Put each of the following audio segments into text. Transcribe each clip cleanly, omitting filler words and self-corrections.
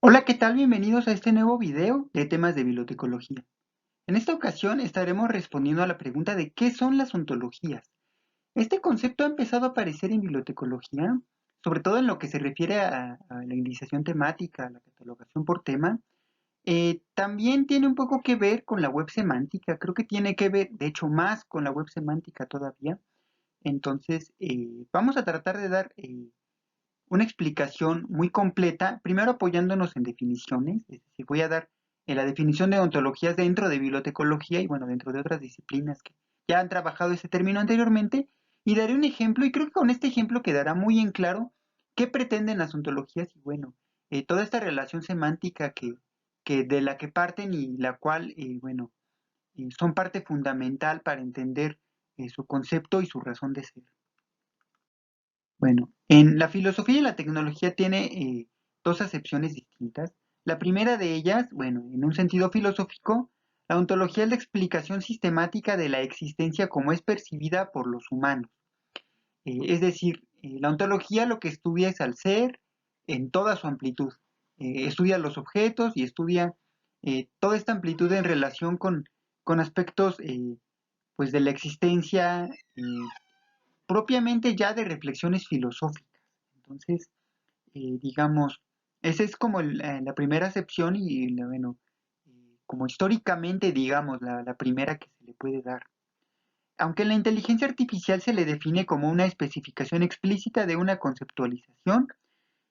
Hola, ¿qué tal? Bienvenidos a este nuevo video de temas de bibliotecología. En esta ocasión estaremos respondiendo a la pregunta de ¿qué son las ontologías? Este concepto ha empezado a aparecer en bibliotecología, sobre todo en lo que se refiere a la indización temática, a la catalogación por tema. También tiene un poco que ver con la web semántica, creo que tiene que ver, de hecho, más con la web semántica todavía. Entonces, vamos a tratar de dar una explicación muy completa, primero apoyándonos en definiciones, es decir, voy a dar la definición de ontologías dentro de bibliotecología y bueno, dentro de otras disciplinas que ya han trabajado ese término anteriormente, y daré un ejemplo, y creo que con este ejemplo quedará muy en claro qué pretenden las ontologías y bueno, toda esta relación semántica que de la que parten y la cual, bueno, son parte fundamental para entender su concepto y su razón de ser. Bueno, en la filosofía y la tecnología tiene dos acepciones distintas. La primera de ellas, bueno, en un sentido filosófico, la ontología es la explicación sistemática de la existencia como es percibida por los humanos. Es decir, la ontología lo que estudia es al ser en toda su amplitud. Estudia los objetos y estudia toda esta amplitud en relación con aspectos pues de la existencia propiamente ya de reflexiones filosóficas. Entonces, digamos, esa es como la primera acepción y, bueno, como históricamente, digamos, la primera que se le puede dar. Aunque la inteligencia artificial se le define como una especificación explícita de una conceptualización,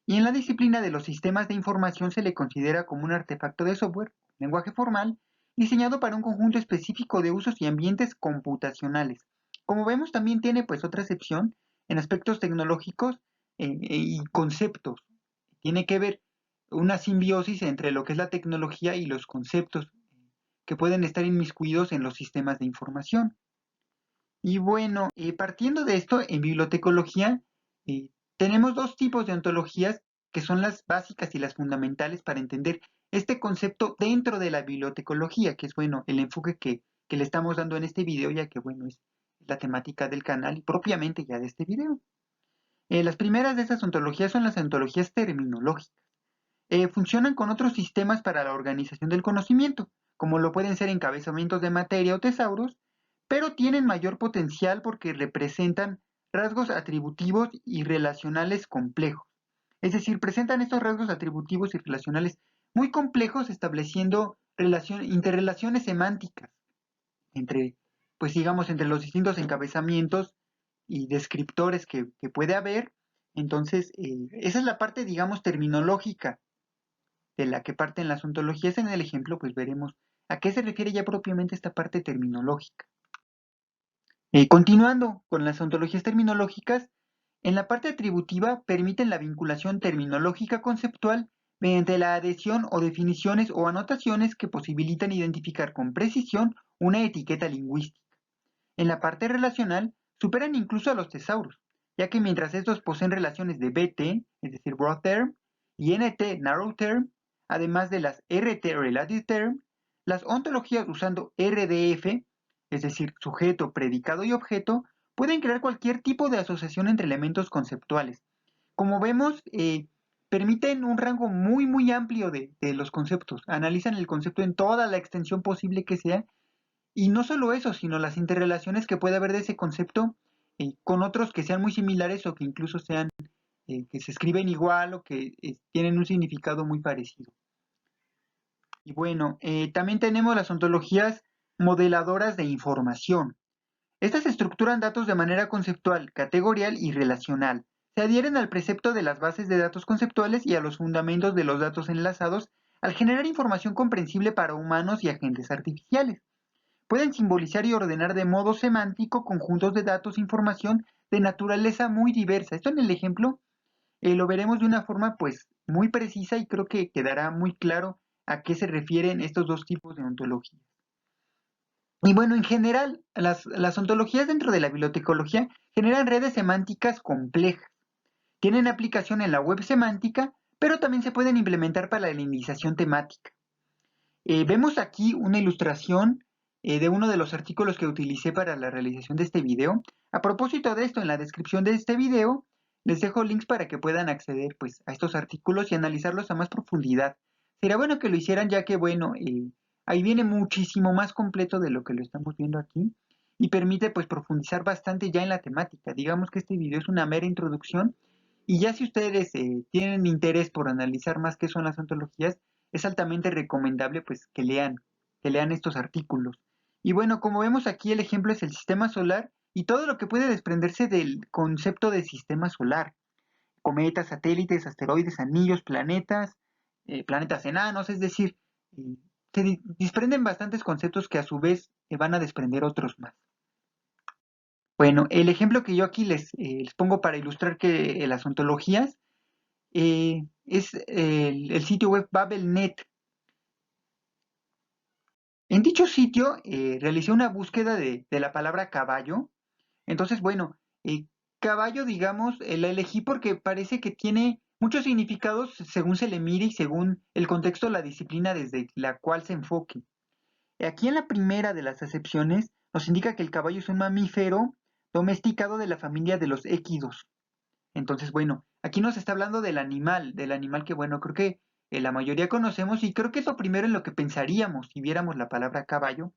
y en la disciplina de los sistemas de información se le considera como un artefacto de software, lenguaje formal, diseñado para un conjunto específico de usos y ambientes computacionales. Como vemos, también tiene pues otra acepción en aspectos tecnológicos y conceptos. Tiene que ver una simbiosis entre lo que es la tecnología y los conceptos que pueden estar inmiscuidos en los sistemas de información. Y bueno, partiendo de esto, en bibliotecología eh, tenemos dos tipos de ontologías que son las básicas y las fundamentales para entender este concepto dentro de la bibliotecología, que es bueno, el enfoque que le estamos dando en este video, ya que bueno, es la temática del canal y propiamente ya de este video. Las primeras de esas ontologías son las ontologías terminológicas. Funcionan con otros sistemas para la organización del conocimiento, como lo pueden ser encabezamientos de materia o tesauros, pero tienen mayor potencial porque representan rasgos atributivos y relacionales complejos. Es decir, presentan estos rasgos atributivos y relacionales muy complejos estableciendo interrelaciones semánticas entre, pues digamos, entre los distintos encabezamientos y descriptores que puede haber. Entonces, esa es la parte, digamos, terminológica de la que parten las ontologías. En el ejemplo, pues veremos a qué se refiere ya propiamente esta parte terminológica. Continuando con las ontologías terminológicas, en la parte atributiva permiten la vinculación terminológica conceptual mediante la adhesión o definiciones o anotaciones que posibilitan identificar con precisión una etiqueta lingüística. En la parte relacional, superan incluso a los tesauros, ya que mientras estos poseen relaciones de BT, es decir, Broad Term, y NT, Narrow Term, además de las RT, Relative Term, las ontologías usando RDF, es decir, sujeto, predicado y objeto, pueden crear cualquier tipo de asociación entre elementos conceptuales. Como vemos, permiten un rango muy amplio de los conceptos, analizan el concepto en toda la extensión posible que sea y no solo eso, sino las interrelaciones que puede haber de ese concepto con otros que sean muy similares o que incluso sean, que se escriben igual o que tienen un significado muy parecido. Y bueno, también tenemos las ontologías modeladoras de información. Estas estructuran datos de manera conceptual, categorial y relacional. Se adhieren al precepto de las bases de datos conceptuales y a los fundamentos de los datos enlazados al generar información comprensible para humanos y agentes artificiales. Pueden simbolizar y ordenar de modo semántico conjuntos de datos e información de naturaleza muy diversa. Esto en el ejemplo lo veremos de una forma pues muy precisa y creo que quedará muy claro a qué se refieren estos dos tipos de ontologías. Y bueno, en general, las ontologías dentro de la bibliotecología generan redes semánticas complejas. Tienen aplicación en la web semántica, pero también se pueden implementar para la linización temática. Vemos aquí una ilustración de uno de los artículos que utilicé para la realización de este video. A propósito de esto, en la descripción de este video Les dejo links para que puedan acceder pues a estos artículos y analizarlos a más profundidad. Sería bueno que lo hicieran ya que bueno, ahí viene muchísimo más completo de lo que lo estamos viendo aquí y permite pues profundizar bastante ya en la temática. Digamos que este video es una mera introducción y ya si ustedes tienen interés por analizar más qué son las ontologías, es altamente recomendable pues que lean estos artículos. Y bueno, como vemos aquí el ejemplo es el sistema solar y todo lo que puede desprenderse del concepto de sistema solar. Cometas, satélites, asteroides, anillos, planetas, planetas enanos, es decir, eh, se desprenden bastantes conceptos que a su vez van a desprender otros más. Bueno, el ejemplo que yo aquí les pongo para ilustrar que las ontologías es el sitio web Babel.net. En dicho sitio realicé una búsqueda de la palabra caballo. Entonces, bueno, caballo, digamos, la elegí porque parece que tiene muchos significados según se le mire y según el contexto o la disciplina desde la cual se enfoque. Aquí en la primera de las acepciones nos indica que el caballo es un mamífero domesticado de la familia de los équidos. Entonces, bueno, aquí nos está hablando del animal que, bueno, creo que la mayoría conocemos y creo que es lo primero en lo que pensaríamos si viéramos la palabra caballo.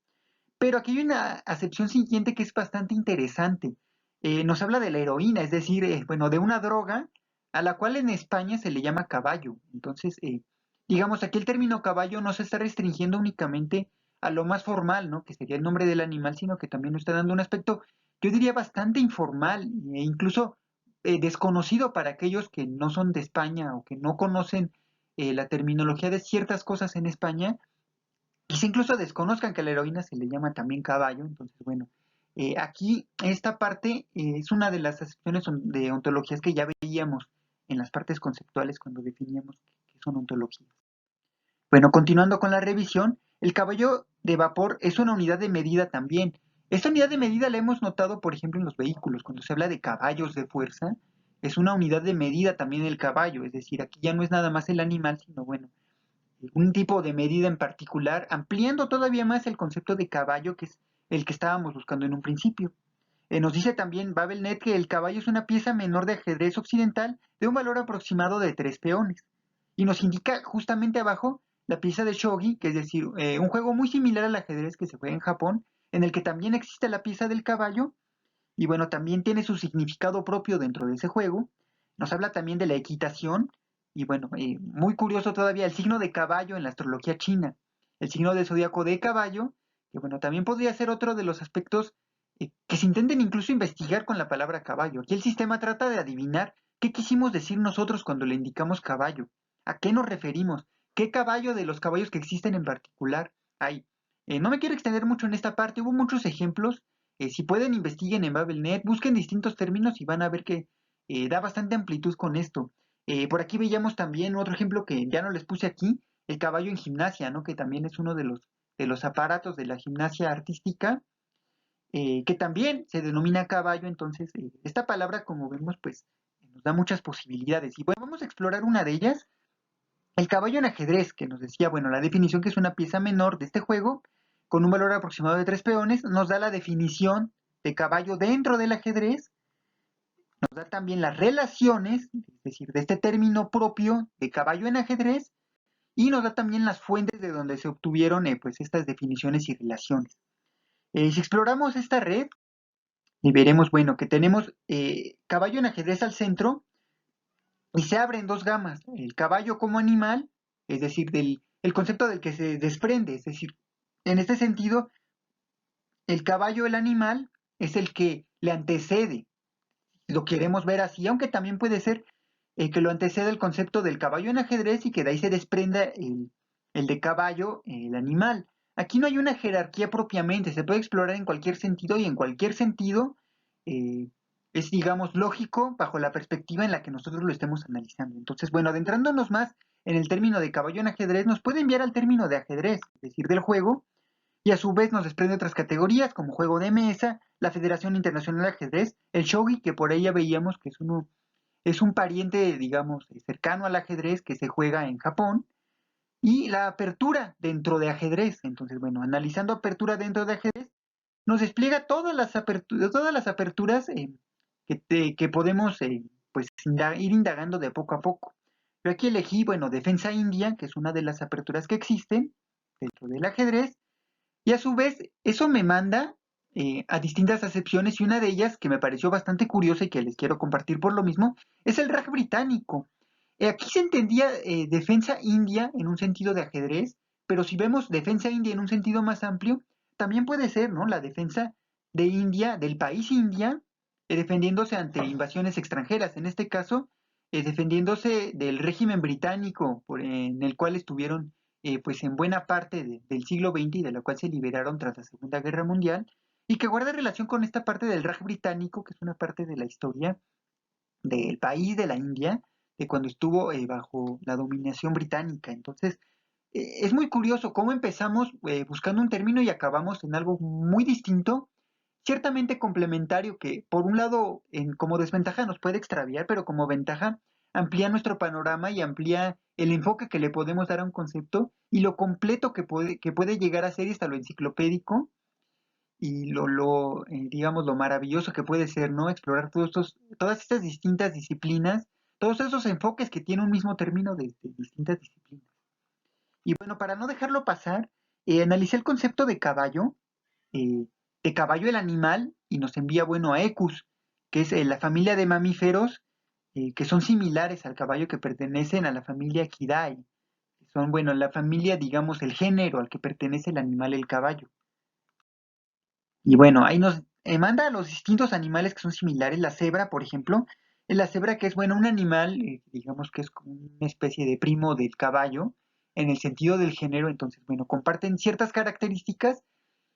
Pero aquí hay una acepción siguiente que es bastante interesante. Nos habla de la heroína, es decir, bueno, de una droga a la cual en España se le llama caballo. Entonces, digamos, aquí el término caballo no se está restringiendo únicamente a lo más formal, ¿no? Que sería el nombre del animal, sino que también nos está dando un aspecto, yo diría, bastante informal e incluso desconocido para aquellos que no son de España o que no conocen la terminología de ciertas cosas en España. Quizá incluso desconozcan que a la heroína se le llama también caballo, entonces bueno, aquí esta parte es una de las acepciones de ontologías que ya veíamos en las partes conceptuales cuando definíamos qué son ontologías. Bueno, continuando con la revisión, el caballo de vapor es una unidad de medida también. Esta unidad de medida la hemos notado, por ejemplo, en los vehículos, cuando se habla de caballos de fuerza, es una unidad de medida también el caballo, es decir, aquí ya no es nada más el animal, sino bueno, un tipo de medida en particular, ampliando todavía más el concepto de caballo que es el que estábamos buscando en un principio. Nos dice también Babelnet que el caballo es una pieza menor de ajedrez occidental de un valor aproximado de 3 peones. Y nos indica justamente abajo la pieza de shogi, que es decir, un juego muy similar al ajedrez que se juega en Japón, en el que también existe la pieza del caballo, y bueno, también tiene su significado propio dentro de ese juego. Nos habla también de la equitación, y bueno, muy curioso todavía, el signo de caballo en la astrología china, el signo del zodiaco de caballo, que bueno, también podría ser otro de los aspectos que se intenten incluso investigar con la palabra caballo. Aquí el sistema trata de adivinar qué quisimos decir nosotros cuando le indicamos caballo, a qué nos referimos, qué caballo de los caballos que existen en particular hay. No me quiero extender mucho en esta parte, hubo muchos ejemplos. Si pueden, investiguen en Babelnet, busquen distintos términos y van a ver que da bastante amplitud con esto. Por aquí veíamos también otro ejemplo que ya no les puse aquí, el caballo en gimnasia, ¿no? Que también es uno de los aparatos de la gimnasia artística, que también se denomina caballo. Entonces, esta palabra, como vemos, pues nos da muchas posibilidades. Y bueno, vamos a explorar una de ellas, el caballo en ajedrez, que nos decía, bueno, la definición que es una pieza menor de este juego, con un valor aproximado de 3 peones, nos da la definición de caballo dentro del ajedrez, nos da también las relaciones, es decir, de este término propio de caballo en ajedrez, y nos da también las fuentes de donde se obtuvieron pues estas definiciones y relaciones. Si exploramos esta red, veremos, bueno, que tenemos caballo en ajedrez al centro, y se abren dos gamas, el caballo como animal, es decir, el concepto del que se desprende, es decir, en este sentido, el caballo, el animal, es el que le antecede, lo queremos ver así, aunque también puede ser que lo antecede el concepto del caballo en ajedrez y que de ahí se desprenda el de caballo, el animal. Aquí no hay una jerarquía propiamente, se puede explorar en cualquier sentido y en cualquier sentido eh, es, digamos, lógico bajo la perspectiva en la que nosotros lo estemos analizando. Entonces, bueno, adentrándonos más en el término de caballo en ajedrez, nos puede enviar al término de ajedrez, es decir, del juego, y a su vez nos desprende otras categorías como juego de mesa, la Federación Internacional de Ajedrez, el shogi, que por ahí ya veíamos que es un pariente, digamos, cercano al ajedrez que se juega en Japón, y la apertura dentro de ajedrez. Entonces, bueno, analizando apertura dentro de ajedrez, nos despliega todas las aperturas que podemos pues ir indagando de poco a poco. Yo aquí elegí, bueno, defensa india, que es una de las aperturas que existen dentro del ajedrez, y a su vez eso me manda a distintas acepciones, y una de ellas que me pareció bastante curiosa y que les quiero compartir por lo mismo, es el raj británico. Aquí se entendía defensa india en un sentido de ajedrez, pero si vemos defensa india en un sentido más amplio, también puede ser, ¿no? La defensa de India, del país India, defendiéndose ante invasiones extranjeras, en este caso, defendiéndose del régimen británico en el cual estuvieron pues en buena parte del siglo XX y de la cual se liberaron tras la Segunda Guerra Mundial, y que guarda relación con esta parte del Raj británico, que es una parte de la historia del país de la India, de cuando estuvo bajo la dominación británica. Entonces, es muy curioso cómo empezamos buscando un término y acabamos en algo muy distinto, ciertamente complementario, que por un lado como desventaja nos puede extraviar, pero como ventaja amplía nuestro panorama y amplía el enfoque que le podemos dar a un concepto y lo completo que puede llegar a ser, y hasta lo enciclopédico y digamos, lo maravilloso que puede ser, ¿no? Explorar todas estas distintas disciplinas, todos esos enfoques que tiene un mismo término de distintas disciplinas. Y bueno, para no dejarlo pasar, analicé el concepto eh, de caballo el animal, y nos envía, bueno, a Equus, que es la familia de mamíferos que son similares al caballo, que pertenecen a la familia Equidae. Son, bueno, la familia, digamos, el género al que pertenece el animal, el caballo. Y bueno, ahí nos manda a los distintos animales que son similares. La cebra, por ejemplo, es la cebra, que es, bueno, un animal, digamos que es como una especie de primo del caballo, en el sentido del género. Entonces, bueno, comparten ciertas características.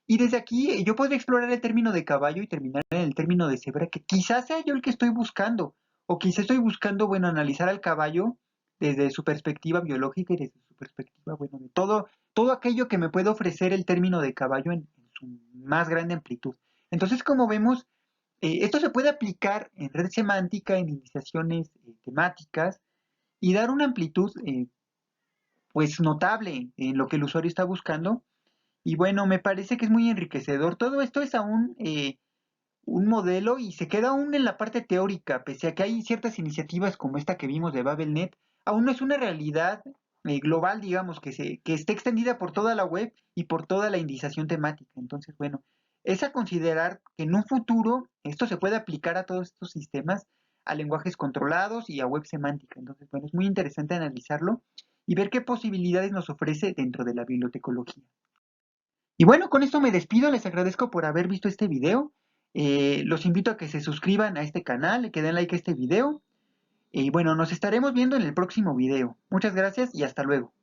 Y desde aquí yo podría explorar el término de caballo y terminar en el término de cebra, que quizás sea yo el que estoy buscando. O quizás estoy buscando, bueno, analizar al caballo desde su perspectiva biológica y desde su perspectiva, bueno, de todo aquello que me puede ofrecer el término de caballo en su más grande amplitud. Entonces, como vemos, esto se puede aplicar en red semántica, en iniciaciones temáticas, y dar una amplitud pues notable en lo que el usuario está buscando. Y bueno, me parece que es muy enriquecedor. Todo esto es aún un modelo y se queda aún en la parte teórica, pese a que hay ciertas iniciativas como esta que vimos de BabelNet, aún no es una realidad global, digamos, que esté extendida por toda la web y por toda la indización temática. Entonces, bueno, es a considerar que en un futuro esto se puede aplicar a todos estos sistemas, a lenguajes controlados y a web semántica. Entonces, bueno, es muy interesante analizarlo y ver qué posibilidades nos ofrece dentro de la bibliotecología. Y bueno, con esto me despido, les agradezco por haber visto este video. Los invito a que se suscriban a este canal, que den like a este video. Y bueno, nos estaremos viendo en el próximo video. Muchas gracias y hasta luego.